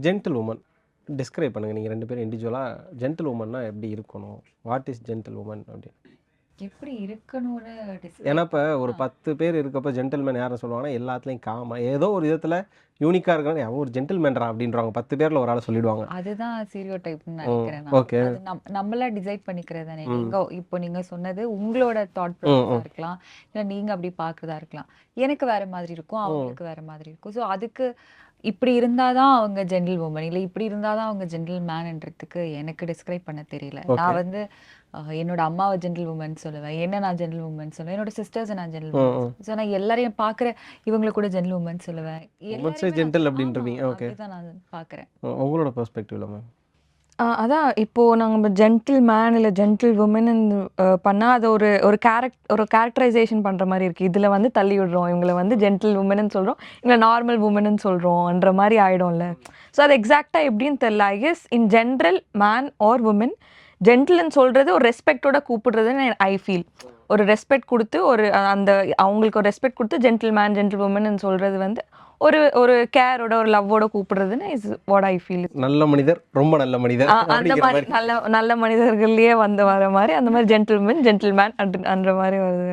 Gentle woman describe பண்ணுங்கள் நீங்கள் 2 பேரும் இண்டிவிஜுவலாக. ஜென்டில் உமன்னா எப்படி இருக்கணும், வாட் இஸ் ஜென்டில் உமன் அப்படி? எப்படி இருக்கணும்னு ஏன்னா டிஸ்கிரைப் இப்போ ஒரு 10 பேர் இருக்கப்போ ஜென்டில்மேன் யாரும் சொல்லுவாங்கன்னா எல்லாத்துலேயும் காமா ஏதோ ஒரு விதத்தில் யூனிக்காக இருக்கணும், அவன் ஒரு ஜென்டில்மேன்ரா அப்படின்றவங்க 10 பேரில் ஒரு ஆளை சொல்லிடுவாங்க. அதுதான் ஸ்டீரியோ டைப்னு நினைக்கிறேன் நான். ஓகே. அது நம்மளா டிசைட் பண்ணிக்கிறது தானே. நீங்க இப்போ நீங்க சொன்னது உங்களோட தாட் ப்ராசஸா இருக்கலாம், இல்லை நீங்க அப்படி பார்க்கறதா இருக்கலாம். எனக்கு வேற மாதிரி இருக்கும், அவங்களுக்கு வேற மாதிரி இருக்கும். ஸோ அதுக்கு இப்படி இருந்தாதான் அவங்க ஜென்டில் உமன், இல்லை இப்படி இருந்தாதான் அவங்க ஜென்டில் மேன்ன்றதுக்கு எனக்கு டிஸ்கிரைப் பண்ண தெரியல. நான் வந்து என்னோட அம்மாவை ஜென்டில் உமன் சொல்லுவேன், என்ன நான் ஜென்டில் உமன் சொல்லுவேன், என்னோட சிஸ்டர்ஸை நான் ஜென்டில் உமன். ஸோ நான் எல்லாரையும் பார்க்குற இவங்களை கூட ஜென்டில் உமன் சொல்லுவேன். ஜென்டில் அப்படின்றீங்க. ஓகே, தான் நான் பார்க்குறேன். உங்களோட பெர்ஸ்பெக்டிவ்ல மேம். அதான் இப்போது நாங்கள் ஜென்டில் மேன் இல்லை ஜென்டில் உமன் பண்ணால் அது ஒரு கேரக்டரைசேஷன் பண்ணுற மாதிரி இருக்குது. இதில் வந்து தள்ளி விடுறோம், இவங்களை வந்து ஜென்டில் உமன்னு சொல்கிறோம், இவங்களை நார்மல் உமன்னு சொல்கிறோன்ற மாதிரி ஆகிடும்ல. ஸோ அது எக்ஸாக்டாக எப்படின்னு தெரியல. I guess in general man or woman ஜென்டில்னு சொல்கிறது ஒரு ரெஸ்பெக்டோட கூப்பிடுறதுன்னு ஐ ஃபீல். ஒரு ரெஸ்பெக்ட் கொடுத்து அந்த அவங்களுக்கு ஒரு ரெஸ்பெக்ட் கொடுத்து ஜென்டில் மேன் ஜென்டில் உமன் சொல்கிறது வந்து ஒரு கேரோட ஒரு லவ்வோட கூப்பிடுறதுன்னு இஸ் வாட் ஐ ஃபீல். நல்ல மனிதர், ரொம்ப நல்ல மனிதர், அந்த மாதிரி நல்ல மனிதர்கள்லயே வர மாதிரி அந்த மாதிரி ஜென்டில்மேன் ஜென்டில்மேன் அந்த மாதிரி வருது.